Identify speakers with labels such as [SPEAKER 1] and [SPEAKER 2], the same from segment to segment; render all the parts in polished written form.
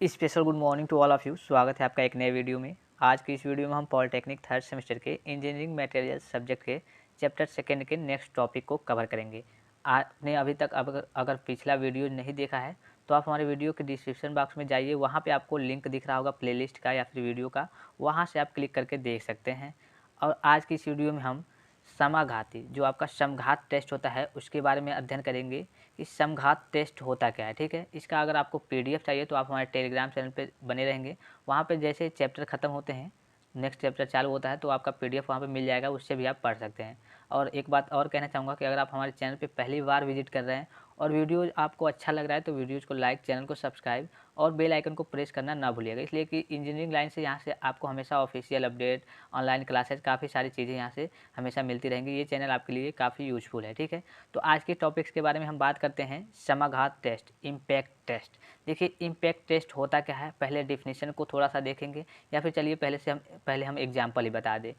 [SPEAKER 1] Special good morning to all of you. स्वागत है आपका एक नए वीडियो में। आज की इस वीडियो में हम पॉलिटेक्निक थर्ड सेमेस्टर के इंजीनियरिंग मटेरियल्स सब्जेक्ट के चैप्टर सेकेंड के नेक्स्ट टॉपिक को कवर करेंगे। आपने अभी तक अगर पिछला वीडियो नहीं देखा है तो आप हमारे वीडियो के डिस्क्रिप्शन बॉक्स में जाइए, वहाँ पे आपको लिंक दिख रहा होगा प्लेलिस्ट का या फिर वीडियो का, वहाँ से आप क्लिक करके देख सकते हैं। और आज की इस वीडियो में हम समाघाती जो आपका समघात टेस्ट होता है उसके बारे में अध्ययन करेंगे कि समघात टेस्ट होता क्या है। ठीक है, इसका अगर आपको पीडीएफ चाहिए तो आप हमारे टेलीग्राम चैनल पे बने रहेंगे। वहाँ पे जैसे चैप्टर ख़त्म होते हैं, नेक्स्ट चैप्टर चालू होता है तो आपका पीडीएफ वहाँ पे मिल जाएगा, उससे भी आप पढ़ सकते हैं। और एक बात और कहना चाहूँगा कि अगर आप हमारे चैनल पे पहली बार विजिट कर रहे हैं और वीडियो आपको अच्छा लग रहा है तो वीडियोज़ को लाइक, चैनल को सब्सक्राइब और बेल आइकन को प्रेस करना ना भूलिएगा, इसलिए कि इंजीनियरिंग लाइन से यहाँ से आपको हमेशा ऑफिशियल अपडेट, ऑनलाइन क्लासेस, काफ़ी सारी चीज़ें यहाँ से हमेशा मिलती रहेंगी। ये चैनल आपके लिए काफ़ी यूजफुल है। ठीक है, तो आज के टॉपिक्स के बारे में हम बात करते हैं। समाघात टेस्ट, इम्पैक्ट टेस्ट। देखिए इम्पैक्ट टेस्ट होता क्या है, पहले डिफिनीशन को थोड़ा सा देखेंगे या फिर चलिए पहले हम एग्जाम्पल ही बता दें।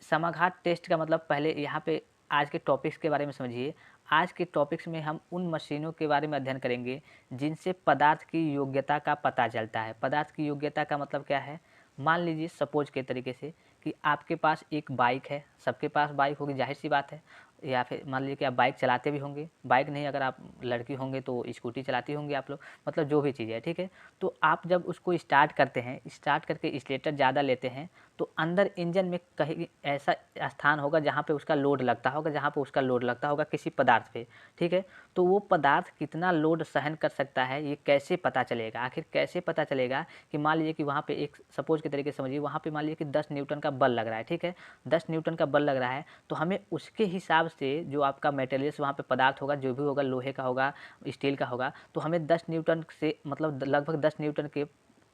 [SPEAKER 1] समाघात टेस्ट का मतलब पहले यहाँ पे आज के टॉपिक्स के बारे में समझिए। आज के टॉपिक्स में हम उन मशीनों के बारे में अध्ययन करेंगे जिनसे पदार्थ की योग्यता का पता चलता है। पदार्थ की योग्यता का मतलब क्या है, मान लीजिए सपोज के तरीके से कि आपके पास एक बाइक है, सबके पास बाइक होगी, जाहिर सी बात है। या फिर मान लीजिए कि आप बाइक चलाते भी होंगे, बाइक नहीं अगर आप लड़की होंगे तो स्कूटी चलाती होंगी आप लोग, मतलब जो भी चीज़ है। ठीक है, तो आप जब उसको स्टार्ट करते हैं, स्टार्ट करके एक्सीलरेटर ज़्यादा लेते हैं तो अंदर इंजन में कहीं ऐसा स्थान होगा जहाँ पे उसका लोड लगता होगा, जहाँ पे उसका लोड लगता होगा किसी पदार्थ पे। ठीक है, तो वो पदार्थ कितना लोड सहन कर सकता है ये कैसे पता चलेगा, आखिर कैसे पता चलेगा कि मान लीजिए कि वहाँ पे एक सपोज के तरीके से समझिए, वहाँ पे मान लीजिए कि 10 न्यूटन का बल लग रहा है। ठीक है, 10 न्यूटन का बल लग रहा है तो हमें उसके हिसाब से जो आपका मटेरियल्स वहाँ पे पदार्थ होगा, जो भी होगा, लोहे का होगा, स्टील का होगा, तो हमें 10 न्यूटन से मतलब लगभग 10 न्यूटन के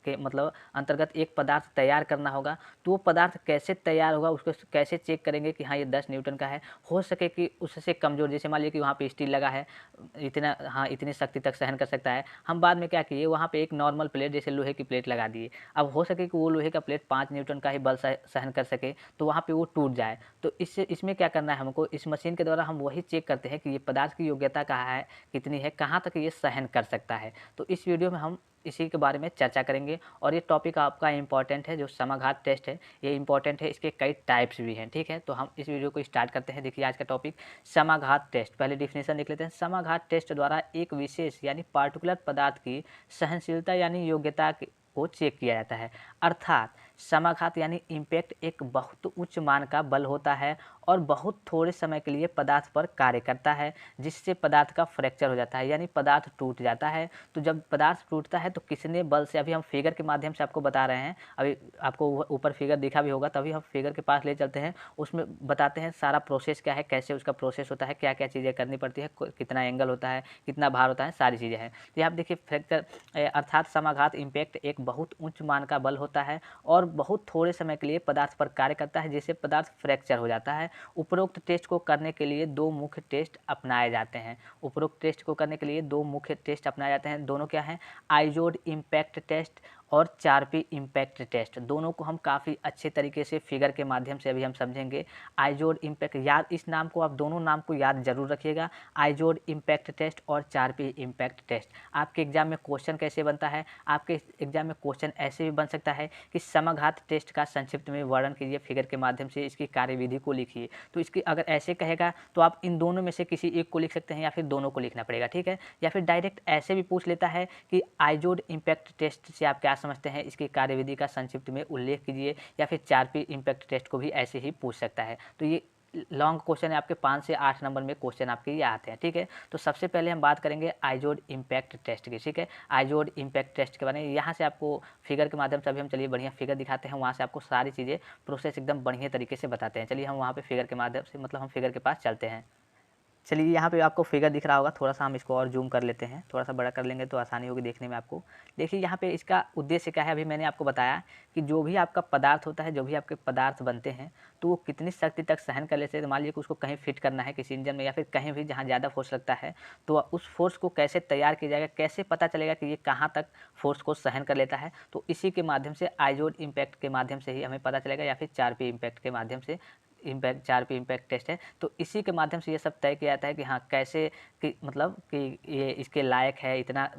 [SPEAKER 1] मतलब अंतर्गत एक पदार्थ तैयार करना होगा। तो वो पदार्थ कैसे तैयार होगा, उसको कैसे चेक करेंगे कि हाँ ये 10 न्यूटन का है। हो सके कि उससे कमज़ोर, जैसे मान लीजिए कि वहाँ पे स्टील लगा है, इतना हाँ इतनी शक्ति तक सहन कर सकता है। हम बाद में क्या किए, वहाँ पे एक नॉर्मल प्लेट जैसे लोहे की प्लेट लगा दिए। अब हो सके कि वो लोहे का प्लेट 5 न्यूटन का ही बल सहन कर सके, तो वहाँ पे वो टूट जाए। तो इसमें क्या करना है हमको, इस मशीन के द्वारा हम वही चेक करते हैं कि ये पदार्थ की योग्यता कहाँ है, कितनी है, कहाँ तक ये सहन कर सकता है। तो इस वीडियो में हम इसी के बारे में चर्चा करेंगे। और ये टॉपिक आपका इम्पॉर्टेंट है, जो समाघात टेस्ट है ये इम्पॉर्टेंट है, इसके कई टाइप्स भी हैं। ठीक है, तो हम इस वीडियो को स्टार्ट करते हैं। देखिए आज का टॉपिक समाघात टेस्ट। पहले डिफिनेशन देख लेते हैं। समाघात टेस्ट द्वारा एक विशेष यानी पार्टिकुलर पदार्थ की सहनशीलता यानी योग्यता को चेक किया जाता है। अर्थात समाघात यानी इम्पैक्ट एक बहुत उच्च मान का बल होता है और बहुत थोड़े समय के लिए पदार्थ पर कार्य करता है, जिससे पदार्थ का फ्रैक्चर हो जाता है यानी पदार्थ टूट जाता है। तो जब पदार्थ टूटता है तो किसने बल से, अभी हम फिगर के माध्यम से आपको बता रहे हैं, अभी आपको ऊपर फिगर दिखा भी होगा, तभी हम फिगर के पास ले चलते हैं, उसमें बताते हैं सारा प्रोसेस क्या है, कैसे उसका प्रोसेस होता है, क्या क्या चीज़ें करनी पड़ती है, कितना एंगल होता है, कितना भार होता है, सारी चीज़ें हैं। तो यहाँ देखिए फ्रैक्चर अर्थात समाघात इम्पैक्ट एक बहुत उच्च मान का बल होता है और बहुत थोड़े समय के लिए पदार्थ पर कार्य करता है, जिससे पदार्थ फ्रैक्चर हो जाता है। उपरोक्त टेस्ट को करने के लिए दो मुख्य टेस्ट अपनाए जाते हैं। उपरोक्त टेस्ट को करने के लिए दो मुख्य टेस्ट अपनाए जाते हैं। दोनों क्या हैं, आइजोड इम्पैक्ट टेस्ट और 4P इम्पैक्ट टेस्ट। दोनों को हम काफ़ी अच्छे तरीके से फिगर के माध्यम से अभी हम समझेंगे। आइजोड इम्पैक्ट, याद इस नाम को, आप दोनों नाम को याद जरूर रखिएगा, आइजोड इम्पैक्ट टेस्ट और 4P इम्पैक्ट टेस्ट। आपके एग्जाम में क्वेश्चन कैसे बनता है, आपके एग्जाम में क्वेश्चन ऐसे भी बन सकता है कि समाघात टेस्ट का संक्षिप्त में वर्णन कीजिए, फिगर के माध्यम से इसकी कार्यविधि को लिखिए। तो इसकी अगर ऐसे कहेगा तो आप इन दोनों में से किसी एक को लिख सकते हैं या फिर दोनों को लिखना पड़ेगा। ठीक है, या फिर डायरेक्ट ऐसे भी पूछ लेता है कि आइजोड इम्पैक्ट टेस्ट से आप क्या समझते हैं, इसकी कार्यविधि का संक्षिप्त में उल्लेख कीजिए। या फिर 4P इम्पैक्ट टेस्ट को भी ऐसे ही पूछ सकता है। तो ये लॉन्ग क्वेश्चन है, आपके 5 से 8 नंबर में क्वेश्चन आपके ये आते हैं। ठीक है, तो सबसे पहले हम बात करेंगे आइजोड इम्पैक्ट टेस्ट की। ठीक है, आइजोड इम्पैक्ट टेस्ट के बारे में यहाँ से आपको फिगर के माध्यम से अभी हम चलिए बढ़िया फिगर दिखाते हैं, वहाँ से आपको सारी चीज़ें प्रोसेस एकदम बढ़िया तरीके से बताते हैं। चलिए हम वहाँ पे फिगर के माध्यम से, मतलब हम फिगर के पास चलते हैं। चलिए यहाँ पे आपको फिगर दिख रहा होगा, थोड़ा सा हम इसको और जूम कर लेते हैं, थोड़ा सा बड़ा कर लेंगे तो आसानी होगी देखने में आपको। देखिए यहाँ पे इसका उद्देश्य क्या है, अभी मैंने आपको बताया कि जो भी आपका पदार्थ होता है, जो भी आपके पदार्थ बनते हैं, तो वो कितनी शक्ति तक सहन कर लेते हैं। मान लीजिए कि उसको कहीं फिट करना है किसी इंजन में या फिर कहीं भी जहाँ ज़्यादा फोर्स लगता है, तो उस फोर्स को कैसे तैयार किया जाएगा, कैसे पता चलेगा कि ये कहाँ तक फोर्स को सहन कर लेता है। तो इसी के माध्यम से आइजोड इम्पैक्ट के माध्यम से ही हमें पता चलेगा, या फिर 4P इम्पैक्ट के माध्यम से इम्पैक्ट 4P इम्पैक्ट टेस्ट है। तो इसी के माध्यम से ये सब तय किया जाता है कि हाँ कैसे कि मतलब कि ये इसके लायक है, इतना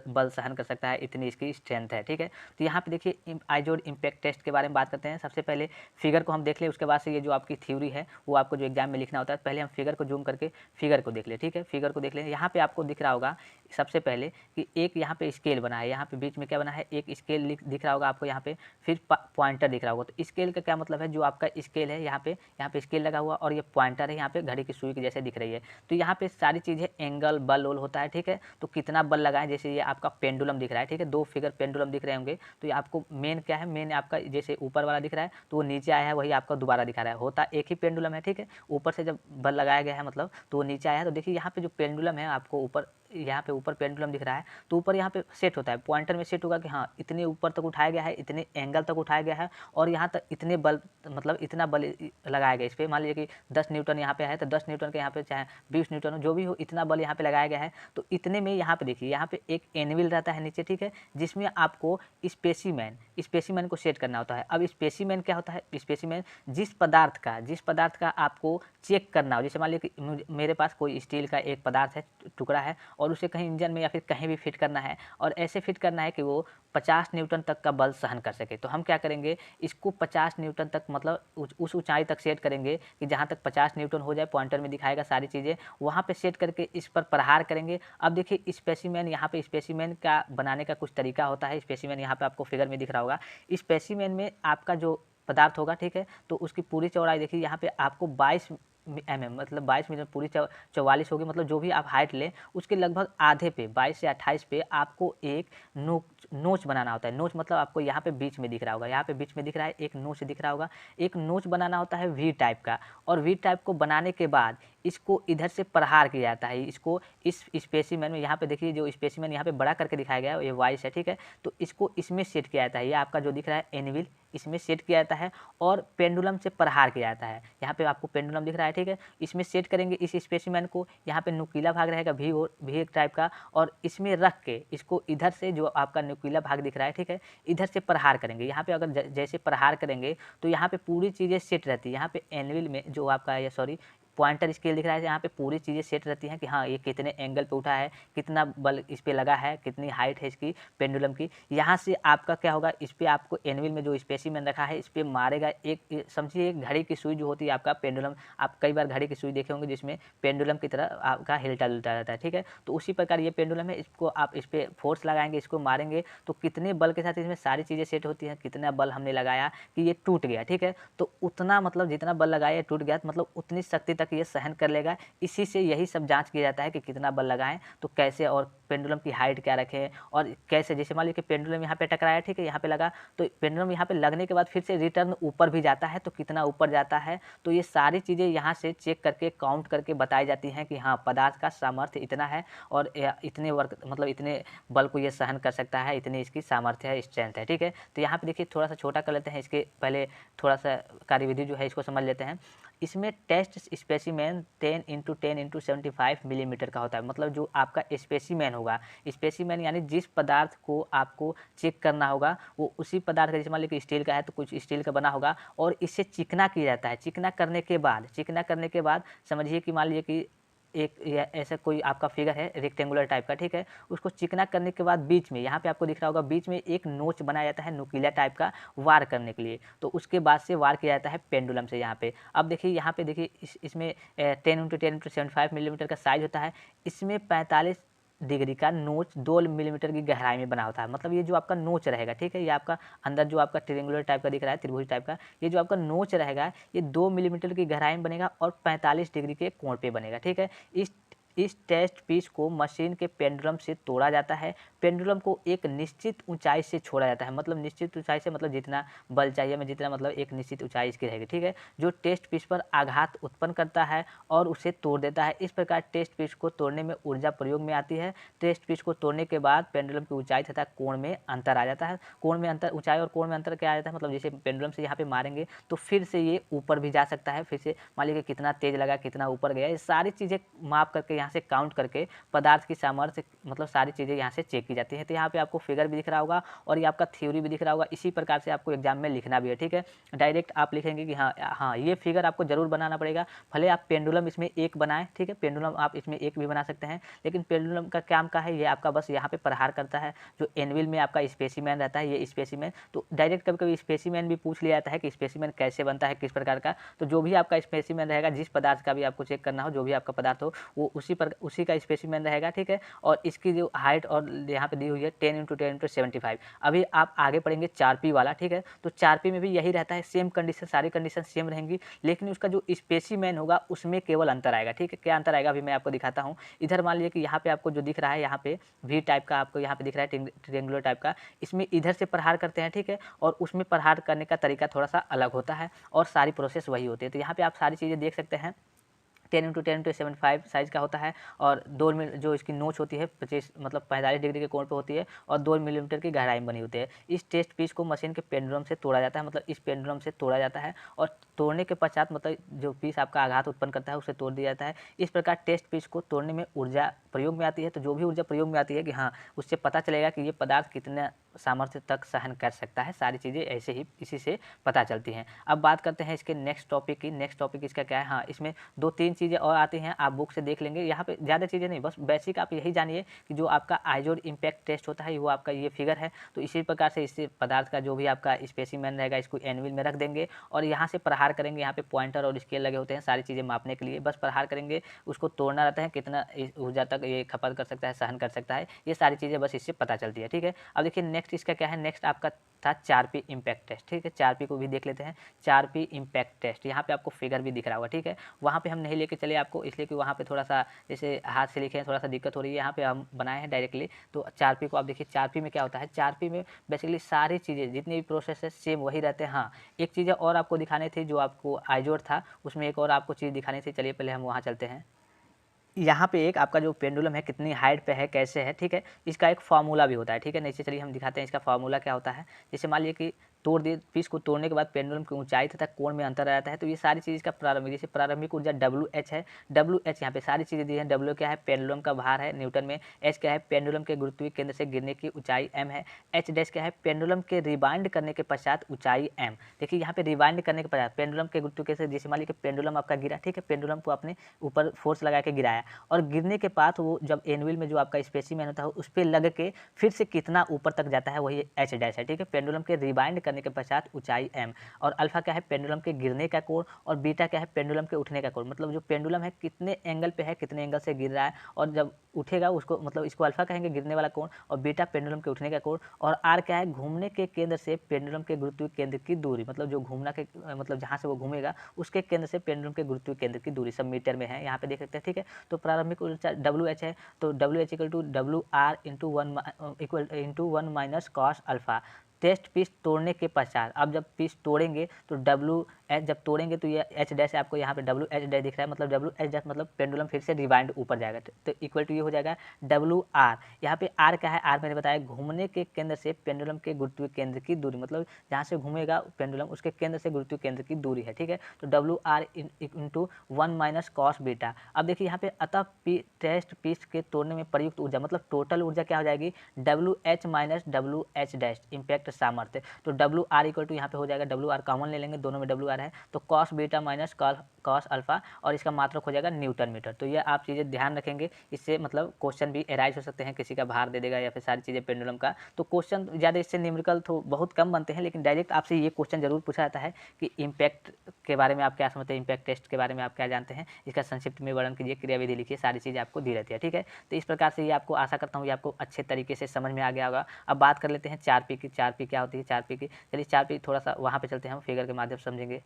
[SPEAKER 1] बल सहन कर सकता है, इतनी इसकी स्ट्रेंथ है, ठीक है। तो यहाँ पे देखिए आइजोड इम्पैक्ट टेस्ट के बारे में बात करते हैं। सबसे पहले फिगर को हम देख लें, उसके बाद से ये जो आपकी थ्योरी है वो आपको जो एग्जाम में लिखना होता है, पहले हम फिगर को जूम करके फिगर को देख लें, ठीक है। फिगर को देख लें, यहाँ पे आपको दिख रहा होगा सबसे पहले कि एक यहाँ पे स्केल बना है, यहाँ पे बीच में क्या बना है, एक स्केल दिख रहा होगा आपको यहाँ पे, फिर पॉइंटर दिख रहा होगा। तो स्केल का क्या मतलब है, जो आपका स्केल है यहाँ पे स्केल लगा हुआ और ये पॉइंटर है यहाँ पे घड़ी की सुई की जैसे दिख रही है। तो यहाँ पे सारी चीज़ें एंगल बल वोल होता है, ठीक है। तो कितना बल लगाएं, जैसे ये आपका पेंडुलम दिख रहा है, ठीक है, 2 फिगर पेंडुलम दिख रहे होंगे। तो ये आपको मेन क्या है, मेन आपका जैसे ऊपर वाला दिख रहा है तो वो नीचे आया है, वही आपका दोबारा दिखा रहा है, होता एक ही पेंडुलम है, ठीक है। ऊपर से जब बल लगाया गया है मतलब तो वो नीचे आया है। तो देखिए यहाँ पे जो पेंडुलम है आपको ऊपर, यहाँ पे ऊपर पेंडुलम दिख रहा है, तो ऊपर यहाँ पे सेट होता है, पॉइंटर में सेट होगा कि हाँ इतने ऊपर तक उठाया गया है, इतने एंगल तक उठाया गया है और यहाँ तक इतने बल, मतलब इतना बल लगाया गया इस पर। मान लीजिए कि 10 न्यूटन यहाँ पे है तो 10 न्यूटन के यहाँ पे चाहे 20 न्यूटन हो, जो भी हो, इतना बल यहाँ पे लगाया गया है। तो इतने में यहाँ पे देखिए यहाँ पे एक एनविल रहता है नीचे, ठीक है, जिसमें आपको स्पेसिमेन को सेट करना होता है। अब स्पेसिमेन क्या होता है, स्पेसिमेन जिस पदार्थ का आपको चेक करना हो। जैसे मान लीजिए कि मेरे पास कोई स्टील का एक पदार्थ है, टुकड़ा है, और उसे कहीं इंजन में या फिर कहीं भी फिट करना है और ऐसे फिट करना है कि वो 50 न्यूटन तक का बल सहन कर सके। तो हम क्या करेंगे, इसको 50 न्यूटन तक मतलब उस ऊंचाई तक सेट करेंगे कि जहाँ तक 50 न्यूटन हो जाए, पॉइंटर में दिखाएगा सारी चीज़ें, वहाँ पे सेट करके इस पर प्रहार करेंगे। अब देखिए स्पेसिमेन, यहाँ पे स्पेसिमेन का बनाने का कुछ तरीका होता है। स्पेसिमेन यहाँ पे आपको फिगर में दिख रहा होगा। स्पेसिमेन में आपका जो पदार्थ होगा, ठीक है, तो उसकी पूरी चौड़ाई देखिए यहाँ पे आपको 22 mm मतलब 22 मीटर, पूरी 44 होगी, मतलब जो भी आप हाइट लें उसके लगभग आधे पे 22 से 28 पे आपको एक नोच बनाना होता है। नोच मतलब आपको यहाँ पे बीच में दिख रहा होगा, यहाँ पे बीच में दिख रहा है, एक नोच दिख रहा होगा, एक नोच बनाना होता है वी टाइप का। और वी टाइप को बनाने के बाद इसको इधर से प्रहार किया जाता है, इसको इस स्पेसिमेन में, यहाँ पे देखिए जो स्पेसिमेन यहाँ पे बड़ा करके दिखाया गया है ये वाइस है, ठीक है। तो इसको इसमें सेट किया जाता है, ये आपका जो दिख रहा है एनविल, इसमें सेट किया जाता है और पेंडुलम से प्रहार किया जाता है। यहाँ पे आपको पेंडुलम दिख रहा है, ठीक है, इसमें सेट करेंगे इस स्पेसिमेन को। यहाँ पे नुकीला भाग रहेगा भी एक टाइप का, और इसमें रख के इसको इधर से जो आपका नुकीला भाग दिख रहा है, ठीक है, इधर से प्रहार करेंगे। यहाँ पे अगर जैसे प्रहार करेंगे तो यहाँ पे पूरी चीज़ें सेट रहती है। यहाँ पे एनविल में जो आपका ये सॉरी पॉइंटर स्केल दिख रहा है, यहाँ पे पूरी चीज़ें सेट रहती हैं कि हाँ ये कितने एंगल पे उठा है, कितना बल इस पे लगा है, कितनी हाइट है इसकी पेंडुलम की। यहाँ से आपका क्या होगा, इस पे आपको एनविल में जो स्पेसिमेन रखा है इस पे मारेगा एक, समझिए एक घड़ी की सुई जो होती है आपका पेंडुलम, आप कई बार घड़ी की सुई देखे होंगे जिसमें पेंडुलम की तरह आपका हिलता जुलता रहता है, ठीक है। तो उसी प्रकार ये पेंडुलम है, इसको आप इस पर फोर्स लगाएंगे, इसको मारेंगे तो कितने बल के साथ इसमें सारी चीज़ें सेट होती हैं, कितना बल हमने लगाया कि ये टूट गया, ठीक है। तो उतना मतलब जितना बल लगाया टूट गया, मतलब उतनी शक्ति तक ये सहन कर लेगा। इसी से यही सब जांच किया जाता है कि कितना बल लगाएं तो कैसे, और पेंडुलम की हाइट क्या रखें और कैसे। जैसे मान लीजिए कि पेंडुलम यहाँ पे टकराया, ठीक है, यहाँ पे लगा, तो पेंडुलम यहाँ पे लगने के बाद फिर से रिटर्न ऊपर भी जाता है, तो कितना ऊपर जाता है। तो ये सारी चीज़ें यहाँ से चेक करके काउंट करके बताई जाती हैं कि हाँ पदार्थ का सामर्थ्य इतना है और इतने वर्क मतलब इतने बल को ये सहन कर सकता है, इतनी इसकी सामर्थ्य है, स्ट्रेंथ है, ठीक है। तो यहाँ पे देखिए थोड़ा सा छोटा कर लेते हैं, इसके पहले थोड़ा सा कार्यविधि जो है इसको समझ लेते हैं। इसमें टेस्ट स्पेसिमेन 10 × 10 × 75 मिलीमीटर का होता है। मतलब जो आपका स्पेसिमेन होगा, स्पेसिमेन यानी जिस पदार्थ को आपको चेक करना होगा वो उसी पदार्थ का, जैसे मान लीजिए स्टील का है तो कुछ स्टील का बना होगा और इससे चिकना किया जाता है। चिकना करने के बाद समझिए कि मान लीजिए कि एक ऐसा कोई आपका फिगर है रेक्टेंगुलर टाइप का, ठीक है, उसको चिकना करने के बाद बीच में, यहाँ पे आपको दिख रहा होगा, बीच में एक नोच बनाया जाता है नुकीला टाइप का वार करने के लिए। तो उसके बाद से वार किया जाता है पेंडुलम से यहाँ पे। अब देखिए यहाँ पे देखिए इसमें 10 × 10 × 75 मिलीमीटर का साइज होता है। इसमें 45 डिग्री का नोच 2 मिलीमीटर की गहराई में बना होता है। मतलब ये जो आपका नोच रहेगा, ठीक है, ये आपका अंदर जो आपका ट्रायंगुलर टाइप का दिख रहा है, त्रिभुज टाइप का, ये जो आपका नोच रहेगा ये 2 मिलीमीटर की गहराई में बनेगा और 45 डिग्री के कोण पे बनेगा, ठीक है। इस टेस्ट पीस को मशीन के पेंडुलम से तोड़ा जाता है। पेंडुलम को एक निश्चित ऊंचाई से छोड़ा जाता है। मतलब निश्चित ऊंचाई से मतलब जितना बल चाहिए हमें, जितना मतलब एक निश्चित ऊंचाई इसकी रहेगी, ठीक है, जो टेस्ट पीस पर आघात उत्पन्न करता है और उसे तोड़ देता है। इस प्रकार टेस्ट पीस को तोड़ने में ऊर्जा प्रयोग में आती है। टेस्ट पीस को तोड़ने के बाद पेंडुलम की ऊंचाई तथा कोण में अंतर आ जाता है। कोण में अंतर, ऊंचाई और कोण में अंतर क्या आ जाता है, मतलब जैसे पेंडुलम से यहाँ पे मारेंगे तो फिर से ये ऊपर भी जा सकता है, फिर से मान लीजिए कितना तेज लगा, कितना ऊपर गया, ये सारी चीज़ें माप करके यहाँ से काउंट करके पदार्थ की सामर्थ्य मतलब सारी चीज़ें यहाँ से चेक की जाती है। तो यहाँ पे आपको फिगर भी दिख रहा होगा और ये आपका थ्योरी भी दिख रहा होगा। इसी प्रकार से आपको एग्जाम में लिखना भी है, ठीक है। डायरेक्ट आप लिखेंगे कि हाँ ये फिगर आपको जरूर बनाना पड़ेगा। भले आप पेंडुलम इसमें एक बनाएं, ठीक है, पेंडुलम आप इसमें एक भी बना सकते हैं, लेकिन पेंडुलम का काम का है, ये आपका बस यहाँ पे प्रहार करता है। जो एनविल में आपका स्पेसिमेन रहता है, ये स्पेसिमेन, तो डायरेक्ट कभी कभी स्पेसिमेन भी पूछ लिया जाता है कि स्पेसिमेन कैसे बनता है, किस प्रकार का। तो जो भी आपका स्पेसिमेन रहेगा, जिस पदार्थ का भी आपको चेक करना हो, जो भी आपका पदार्थ हो, वो उसी का स्पेसिमेन रहेगा, ठीक है। और इसकी जो हाइट और यहाँ पे दी हुई है 10 × 10 × 75। अभी आप आगे पढ़ेंगे 4P वाला, ठीक है। तो 4P में भी यही रहता है, सेम कंडीशन, सारी कंडीशन सेम रहेंगी, लेकिन उसका जो स्पेसिमेन होगा उसमें केवल अंतर आएगा, ठीक है। क्या अंतर आएगा अभी मैं आपको दिखाता हूँ। इधर मान लीजिए कि यहाँ पे आपको जो दिख रहा है, यहाँ पे वी टाइप का आपको यहाँ पे दिख रहा है, ट्रिएंगुलर टाइप का, इसमें इधर से प्रहार करते हैं, ठीक है, और उसमें प्रहार करने का तरीका थोड़ा सा अलग होता है और सारी प्रोसेस वही होती है। तो यहाँ पे आप सारी चीज़ें देख सकते हैं। 10 × 10 × 75 साइज़ का होता है और 2 मिली जो इसकी नोच होती है 45 डिग्री के कोण पे होती है और 2 मिलीमीटर की गहराई में बनी होती है। इस टेस्ट पीस को मशीन के पेंडुलम से तोड़ा जाता है, मतलब इस पेंडुलम से तोड़ा जाता है और तोड़ने के पश्चात मतलब जो पीस आपका आघात उत्पन्न करता है उसे तोड़ दिया जाता है। इस प्रकार टेस्ट पीस को तोड़ने में ऊर्जा प्रयोग में आती है। तो जो भी ऊर्जा प्रयोग में आती है कि हाँ, उससे पता चलेगा कि ये पदार्थ कितने सामर्थ्य तक सहन कर सकता है। सारी चीज़ें ऐसे ही इसी से पता चलती हैं। अब बात करते हैं इसके नेक्स्ट टॉपिक की। नेक्स्ट टॉपिक इसका क्या है, हाँ, इसमें 2-3 चीज़ें और आती हैं, आप बुक से देख लेंगे। यहाँ पे ज़्यादा चीज़ें नहीं, बस बेसिक आप यही जानिए कि जो आपका आइजोड इम्पैक्ट टेस्ट होता है वो आपका ये फिगर है। तो इसी प्रकार से इससे पदार्थ का जो भी आपका स्पेसिमेन रहेगा इसको एनविल में रख देंगे और यहाँ से प्रहार करेंगे। यहाँ पे पॉइंटर और स्केल लगे होते हैं सारी चीज़ें मापने के लिए, बस प्रहार करेंगे, उसको तोड़ना रहता है, कितना ऊर्जा तक ये खपत कर सकता है, सहन कर सकता है, ये सारी चीज़ें बस इससे पता चलती है, ठीक है। अब देखिए नेक्स्ट इसका क्या है, नेक्स्ट आपका था 4P इम्पैक्ट टेस्ट, ठीक है। 4P को भी देख लेते हैं। 4P इम्पैक्ट टेस्ट, यहाँ पे आपको फिगर भी दिख रहा होगा, ठीक है। वहाँ पे हम नहीं लेके चले आपको, इसलिए कि वहाँ पे थोड़ा सा जैसे हाथ से लिखे हैं, थोड़ा सा दिक्कत हो रही है। यहाँ पे हम बनाए हैं डायरेक्टली। तो 4P को आप देखिए, 4P में क्या होता है, 4P में बेसिकली सारी चीज़ें जितनी भी प्रोसेस है सेम वही रहते हैं। हाँ, एक चीज़ें और आपको दिखाने थी, जो आपको आइजोड था उसमें एक और आपको चीज़ दिखानी थी। चलिए पहले हम वहाँ चलते हैं। यहाँ पे एक आपका जो पेंडुलम है कितनी हाइट पे है, कैसे है, ठीक है, इसका एक फार्मूला भी होता है, ठीक है। नीचे चलिए हम दिखाते हैं इसका फार्मूला क्या होता है। जैसे मान लीजिए कि तोड़ दिए, पीस को तोड़ने के बाद पेंडुलम की ऊंचाई तथा कोण में अंतर आ जाता है। तो ये सारी चीज़ का प्रारंभिक, जैसे प्रारंभिक ऊर्जा WH है, WH यहाँ पे सारी चीज़ें दी हैं। W क्या है, पेंडुलम का भार है न्यूटन में। H क्या है, पेंडुलम के गुरुत्वीय केंद्र से गिरने की ऊंचाई M है। H डैश क्या है, पेंडुलम के रिवाइंड करने के पश्चात ऊंचाई M। देखिए यहाँ पे रिवाइंड करने के पश्चात पेंडुलम के गुरुत्वीय केंद्र से, जैसे मान लीजिए पेंडुलम आपका गिरा, ठीक है, पेंडुलम को आपने ऊपर फोर्स लगा के गिराया और गिरने के बाद वो जब एनविल में जो आपका स्पेसिमेन होता है उस पर लग के फिर से कितना ऊपर तक जाता है, वही H डैश है, ठीक है। पेंडुलम के रिवाइंड करने के पश्चात ऊंचाई M और अल्फा क्या है, पेंडुलम के गिरने का कोण और बीटा क्या है, पेंडुलम के उठने का कोण। मतलब जो पेंडुलम है कितने एंगल पे है, कितने एंगल से गिर रहा है और जब उठेगा उसको, मतलब इसको अल्फा कहेंगे, गिरने वाला कोण, और बीटा पेंडुलम के उठने का कोण, और आर क्या है, घूमने के केंद्र से पेंडुलम के गुरुत्वीय केंद्र की दूरी। मतलब जो घूमना के मतलब जहाँ से वो घूमेगा उसके केंद्र से पेंडुलम के गुरुत्वीय केंद्र की दूरी सब मीटर में है, यहाँ पे देख सकते हैं, ठीक है। तो प्रारंभिक ऊर्जा WH है, तो WH equal to WR into 1 minus cos alpha. Test piece तोड़ने के पश्चात, अब जब पीस तोड़ेंगे तो WH जब तोड़ेंगे तो ये H डैश आपको यहाँ पे WH डैश दिख रहा है, मतलब WH डैश मतलब पेंडुलम फिर से रिवाइंड ऊपर जाएगा। तो इक्वल टू ये हो जाएगा WR। यहाँ पे R क्या है, R मैंने बताया घूमने के केंद्र से पेंडुलम के गुरुत्वीय केंद्र की दूरी, मतलब जहाँ से घूमेगा पेंडुलम उसके केंद्र से गुरुत्वीय केंद्र की दूरी है, ठीक है। तो WR into 1 minus cos beta. अब देखिए यहाँ पे अतः टेस्ट पीस के तोड़ने में प्रयुक्त ऊर्जा, मतलब टोटल ऊर्जा क्या हो जाएगी, WH minus WH dash impact सामर्थ्य। तो WR इक्वल टू यहाँ पे हो जाएगा, WR कॉमन ले लेंगे, दोनों में WR है, तो cos beta minus cos alpha और इसका मात्रक हो जाएगा न्यूटन मीटर। तो ये आप चीज़ें ध्यान रखेंगे, इससे मतलब क्वेश्चन भी एराइज हो सकते हैं, किसी का भार दे देगा या फिर सारी चीज़ें पेंडुलम का। तो क्वेश्चन ज़्यादा इससे न्यूमेरिकल तो बहुत कम बनते हैं, लेकिन डायरेक्ट आपसे ये क्वेश्चन जरूर पूछा जाता है कि इम्पैक्ट के बारे में आप क्या समझते हैं, इम्पैक्ट टेस्ट के बारे में आप क्या जानते हैं, इसका संक्षिप्त में वर्णन कीजिए, क्रियाविधि लिखिए, सारी चीज़ आपको दी रहती है, ठीक है। तो इस प्रकार से ये आपको आशा करता हूँ ये आपको अच्छे तरीके से समझ में आ गया होगा। अब बात कर लेते हैं 4P की। 4P क्या होती है, 4P की, चलिए 4P थोड़ा सा वहाँ पे चलते हैं, हम फिगर के माध्यम से समझेंगे।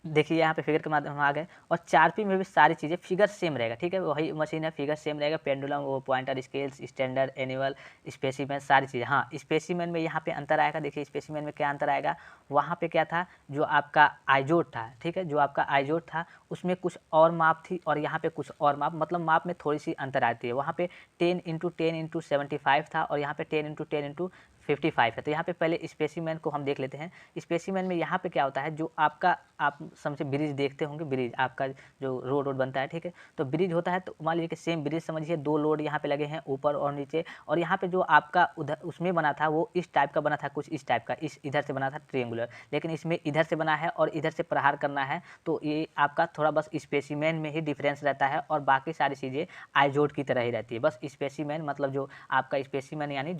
[SPEAKER 1] देखिए यहाँ पे फिगर के माध्यम हम आ गए और 4P में भी सारी चीज़ें फिगर सेम रहेगा, ठीक है, वही मशीन है, फिगर सेम रहेगा, पेंडुलम, वो pointer, scales, standard, annual, specimen, सारी चीज़ें। हाँ, स्पेसिमेन में यहाँ पे अंतर आएगा। देखिए स्पेसिमेन में क्या अंतर आएगा, वहाँ पे क्या था, जो आपका आइजोड था, ठीक है, जो आपका आइजोड था उसमें कुछ और माप थी और यहाँ पे कुछ और माप, मतलब माप में थोड़ी सी अंतर आती है। वहाँ पे 10x10x75 था और यहाँ पे 10x10x55 है। तो यहाँ पे पहले स्पेसिमेन को हम देख लेते हैं। स्पेसिमेन में यहाँ पे क्या होता है, जो आपका आप समझे ब्रिज देखते होंगे, ब्रिज आपका जो रोड बनता है, ठीक है। तो ब्रिज होता है, तो मान लीजिए कि सेम ब्रिज समझिए, 2 लोड यहाँ पे लगे हैं ऊपर और नीचे, और यहाँ पे जो आपका उधर उसमें बना था वो इस टाइप का बना था, कुछ इस टाइप का, इस इधर से बना था ट्रिएंगुलर, लेकिन इसमें इधर से बना है और इधर से प्रहार करना है। तो ये आपका थोड़ा बस स्पेसिमेन में ही डिफरेंस रहता है और बाकी सारी चीज़ें आइजोड की तरह ही रहती है। बस स्पेसिमेन मतलब जो आपका स्पेसिमेन यानी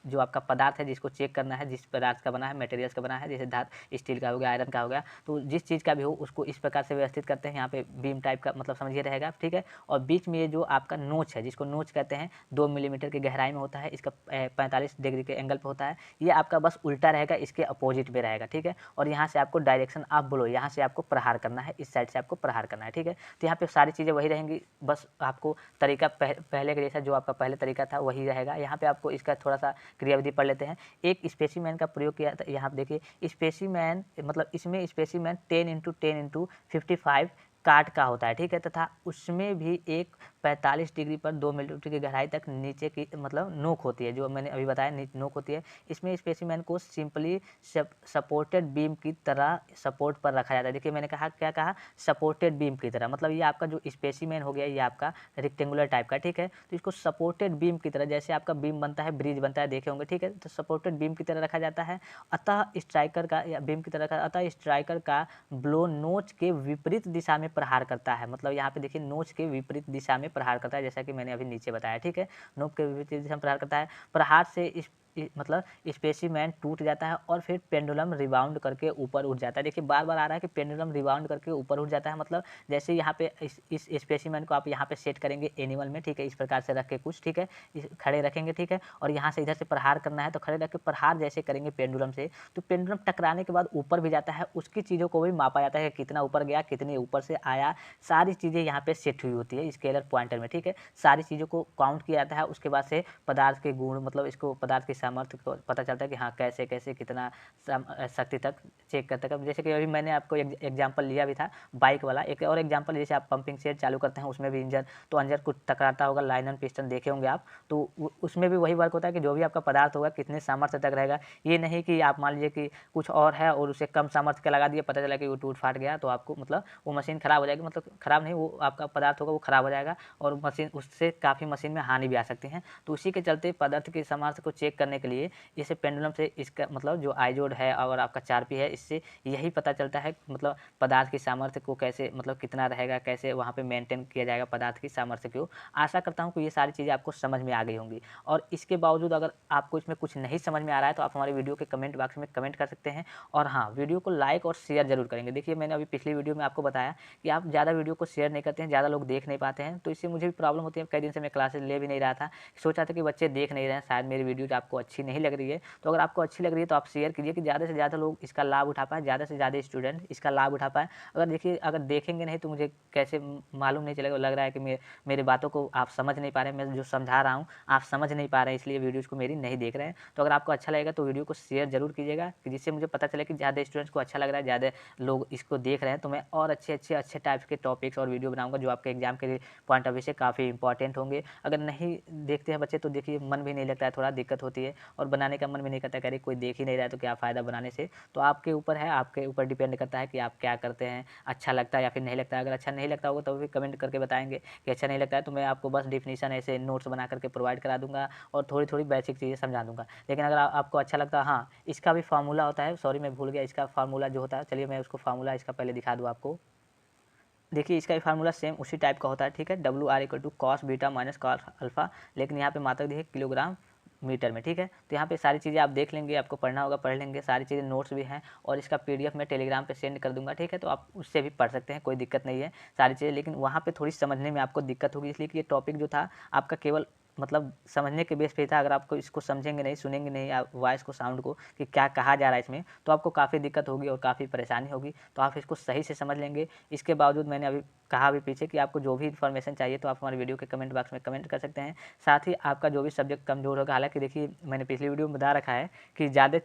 [SPEAKER 1] जो आपका पदार्थ है जिसको चेक करना है, जिस पदार्थ का बना है, मटेरियल्स का बना है, जैसे धातु स्टील का हो गया, आयरन का हो गया, तो जिस चीज़ का भी हो उसको इस प्रकार से व्यवस्थित करते हैं। यहाँ पे बीम टाइप का मतलब समझिए रहेगा, ठीक है। और बीच में ये जो आपका नोच है, जिसको नोच कहते हैं, 2 मिलीमीटर की गहराई में होता है, इसका 45 डिग्री के एंगल पर होता है। ये आपका बस उल्टा रहेगा, इसके अपोजिट में रहेगा, ठीक है। और यहाँ से आपको डायरेक्शन ऑफ ब्लो, यहाँ से आपको प्रहार करना है, इस साइड से आपको प्रहार करना है, ठीक है। तो यहाँ पे सारी चीज़ें वही रहेंगी, बस आपको तरीका पहले के जैसा जो आपका पहले तरीका था वही रहेगा। यहाँ पे आपको इसका थोड़ा सा क्रियाविधि पढ़ लेते हैं। एक स्पेसिमेन का प्रयोग किया था, यहाँ पे देखिए स्पेसिमेन मतलब इसमें स्पेसिमेन 10x10x55 काट का होता है, ठीक है, तथा उसमें भी एक 45 डिग्री पर 2 मिलीमीटर की गहराई तक नीचे की मतलब नोक होती है, जो मैंने अभी बताया नोक होती है। इसमें स्पेसिमेन को सिंपली सपोर्टेड बीम की तरह सपोर्ट पर रखा जाता है। देखिए मैंने कहा, क्या कहा, सपोर्टेड बीम की तरह, मतलब ये आपका जो स्पेसिमेन हो गया ये आपका रेक्टेंगुलर टाइप का, ठीक है। तो इसको सपोर्टेड बीम की तरह, जैसे आपका बीम बनता है, ब्रिज बनता है, देखे होंगे, ठीक है, तो सपोर्टेड बीम की तरह रखा जाता है। अतः स्ट्राइकर का या बीम की तरह का, अतः स्ट्राइकर का ब्लो नोच के विपरीत दिशा में प्रहार करता है। मतलब यहाँ पे देखिए नोच के विपरीत दिशा में प्रहार करता है, जैसा कि मैंने अभी नीचे बताया, ठीक है। नोक के विपरीत दिशा में प्रहार करता है। प्रहार से मतलब स्पेसिमेन टूट जाता है और फिर पेंडुलम रिबाउंड करके ऊपर उठ जाता है। देखिए बार बार आ रहा है कि पेंडुलम रिबाउंड करके ऊपर उठ जाता है, मतलब जैसे यहाँ पे इस स्पेसिमेन को आप यहाँ पे सेट करेंगे एनिमल में, ठीक है, इस प्रकार से रख के कुछ, ठीक है, खड़े रखेंगे, ठीक है, और यहाँ से इधर से प्रहार करना है, तो खड़े रख के प्रहार जैसे करेंगे पेंडुलम से, तो पेंडुलम टकराने के बाद ऊपर भी जाता है, उसकी चीज़ों को भी मापा जाता है, कितना ऊपर गया, कितने ऊपर से आया, सारी चीज़ें यहाँ पे सेट हुई होती है स्केलर पॉइंटर में, ठीक है। सारी चीज़ों को काउंट किया जाता है, उसके बाद से पदार्थ के गुण, मतलब इसको पदार्थ की सामर्थ्य को पता चलता है कि हाँ कैसे कैसे कितना शक्ति तक चेक करते हैं। जैसे कि अभी मैंने आपको एग्जाम्पल लिया भी था बाइक वाला। एक और एग्जाम्पल, जैसे आप पंपिंग सेट चालू करते हैं, उसमें भी इंजन, तो अंजन कुछ टकराता होगा, लाइनन पिस्टन देखे होंगे आप, तो उसमें भी वही वर्क होता है कि जो भी आपका पदार्थ होगा कितने सामर्थ्य तक रहेगा। ये नहीं कि आप मान लीजिए कि कुछ और है और उसे कम सामर्थ्य का लगा दिया, पता चला कि वो टूट फाट गया, तो आपको मतलब वो मशीन खराब हो जाएगी, मतलब खराब नहीं, वो आपका पदार्थ होगा वो खराब हो जाएगा और मशीन उससे काफ़ी मशीन में हानि भी आ सकती है। तो उसी के चलते पदार्थ की सामर्थ्य को चेक करने के लिए इसे पेंडुलम से इसका मतलब जो आइजोड है और आपका 4P है, इससे यही पता चलता है मतलब पदार्थ की सामर्थ्य को कैसे मतलब कितना रहेगा, कैसे वहाँ पे मेंटेन किया जाएगा पदार्थ की सामर्थ्य को। आशा करता हूँ कि ये सारी चीज़ें आपको समझ में आ गई होंगी। और इसके बावजूद अगर आपको इसमें कुछ नहीं समझ में आ रहा है तो आप हमारे वीडियो के कमेंट बॉक्स में कमेंट कर सकते हैं। और हाँ, वीडियो को लाइक और शेयर जरूर करेंगे। देखिए मैंने अभी पिछली वीडियो में आपको बताया कि आप ज़्यादा वीडियो को शेयर नहीं करते हैं, ज़्यादा लोग देख नहीं पाते हैं, तो इससे मुझे भी प्रॉब्लम होती है। कई दिन से मैं क्लासेस ले भी नहीं रहा था, सोचा था कि बच्चे देख नहीं रहे हैं, शायद मेरी वीडियो आपको अच्छी नहीं लग रही है। तो अगर आपको अच्छी लग रही है तो आप शेयर कीजिए कि ज़्यादा से ज़्यादा लोग इसका लाभ उठा पाएँ, ज़्यादा से ज़्यादा स्टूडेंट इसका लाभ उठा पाएँ। अगर देखिए अगर देखेंगे नहीं तो मुझे कैसे मालूम नहीं चलेगा, लग रहा है कि मेरे बातों को आप समझ नहीं पा रहे हैं, मैं जो समझा रहा हूँ आप समझ नहीं पा रहे हैं, इसलिए वीडियोज़ को मेरी नहीं देख रहे हैं। तो अगर आपको अच्छा लगेगा तो वीडियो को शेयर जरूर कीजिएगा कि जिससे मुझे पता चले कि ज़्यादा स्टूडेंट्स को अच्छा लग रहा है, ज़्यादा लोग इसको देख रहे हैं, तो मैं और अच्छे टाइप के टॉपिक्स और वीडियो बनाऊंगा जो आपके एग्जाम के पॉइंट ऑफ व्यू से काफ़ी इंपॉर्टेंट होंगे। अगर नहीं देखते हैं बच्चे तो देखिए मन भी नहीं लगता है, थोड़ा दिक्कत होती है और बनाने का मन भी नहीं करता, कह रही कोई देख ही नहीं रहा है तो क्या फ़ायदा बनाने से। तो आपके ऊपर है, आपके ऊपर डिपेंड करता है कि आप क्या करते हैं, अच्छा लगता है या फिर नहीं लगता है। अगर अच्छा नहीं लगता होगा तो भी कमेंट करके बताएंगे कि अच्छा नहीं लगता है, तो मैं आपको बस डेफिनेशन ऐसे नोट्स बना करके प्रोवाइड करा दूंगा और थोड़ी थोड़ी बेसिक चीज़ें समझा दूंगा। लेकिन अगर आपको अच्छा लगता है, हाँ इसका भी फार्मूला होता है, सॉरी मैं भूल गया, इसका फार्मूला जो होता है, चलिए मैं उसको फार्मूला इसका पहले दिखा दूँ आपको। देखिए इसका भी फार्मूला सेम उसी टाइप का होता है, ठीक है, WR = cos beta minus cos alpha, लेकिन यहाँ पे मात्रक देखिए किलोग्राम मीटर में, ठीक है। तो यहाँ पे सारी चीज़ें आप देख लेंगे, आपको पढ़ना होगा पढ़ लेंगे, सारी चीज़ें नोट्स भी हैं और इसका PDF मैं टेलीग्राम पे सेंड कर दूंगा, ठीक है। तो आप उससे भी पढ़ सकते हैं, कोई दिक्कत नहीं है सारी चीज़ें, लेकिन वहाँ पे थोड़ी समझने में आपको दिक्कत होगी, इसलिए कि ये टॉपिक जो था आपका केवल मतलब समझने के बेस पे था। अगर आपको इसको समझेंगे नहीं, सुनेंगे नहीं आप वॉइस को, साउंड को कि क्या कहा जा रहा है इसमें, तो आपको काफ़ी दिक्कत होगी और काफ़ी परेशानी होगी। तो आप इसको सही से समझ लेंगे। इसके बावजूद मैंने अभी कहा अभी पीछे कि आपको जो भी इन्फॉर्मेशन चाहिए तो आप हमारे वीडियो के कमेंट बॉक्स में कमेंट कर सकते हैं। साथ ही आपका जो भी सब्जेक्ट कमज़ोर होगा, हालाँकि देखिए मैंने पिछली वीडियो में बता रखा है कि ज़्यादा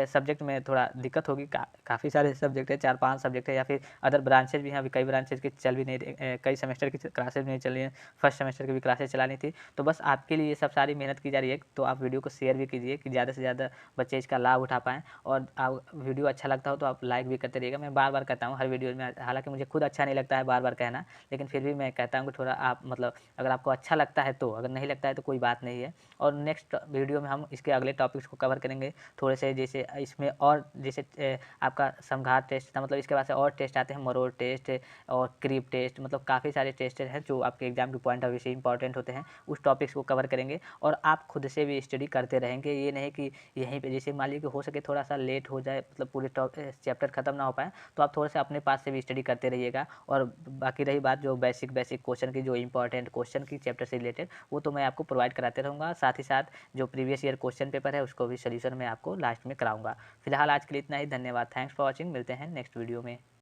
[SPEAKER 1] सब्जेक्ट में थोड़ा दिक्कत होगी। काफ़ी सारे सब्जेक्ट है, 4-5 सब्जेक्ट है या फिर अदर ब्रांचेज़ भी हैं। अभी कई ब्रांचेज़ की चल भी नहीं रही, कई सेमेस्टर की क्लासेज़ नहीं चल रही हैं। फर्स्ट सेमेस्टर की भी क्लासेज़ चलानी थी। तो बस आपके लिए ये सब सारी मेहनत की जा रही है। तो आप वीडियो को शेयर भी कीजिए कि ज़्यादा से ज़्यादा बच्चे इसका लाभ उठा पाएँ। और वीडियो अच्छा लगता हो तो आप लाइक भी करते रहिएगा। मैं बार-बार कहता हूँ हर वीडियो में, हालाँकि मुझे खुद अच्छा नहीं लगता है बार-बार कहना, लेकिन फिर भी मैं कहता हूँ कि थोड़ा आप मतलब अगर आपको अच्छा लगता है तो, अगर नहीं लगता है तो कोई बात नहीं है। और नेक्स्ट वीडियो में हम इसके अगले टॉपिक्स को कवर करेंगे थोड़े से, जैसे इसमें और जैसे आपका समघात टेस्ट था, मतलब इसके बाद से और टेस्ट आते हैं, मरोड़ टेस्ट और क्रीप टेस्ट, मतलब काफ़ी सारे टेस्ट हैं जो आपके एग्जाम के पॉइंट ऑफ व्यू से इंपॉर्टेंट होते हैं। उस टॉपिक्स को कवर करेंगे और आप खुद से भी स्टडी करते रहेंगे। ये नहीं कि यहीं पे, जैसे मान लीजिए कि हो सके थोड़ा सा लेट हो जाए, मतलब पूरे चैप्टर खत्म ना हो पाए, तो आप थोड़ा सा अपने पास से भी स्टडी करते रहिएगा। और बाकी रही बात जो बेसिक क्वेश्चन की, जो इंपॉर्टेंट क्वेश्चन की चैप्टर से रिलेटेड, वो तो मैं आपको प्रोवाइड कराते रहूँगा। साथ ही साथ जो प्रीवियस ईयर क्वेश्चन पेपर है उसको भी सोल्यूशन मैं आपको लास्ट में कराऊँगा। फिलहाल आज के लिए इतना ही। धन्यवाद। Thanks for watching. मिलते हैं नेक्स्ट वीडियो में।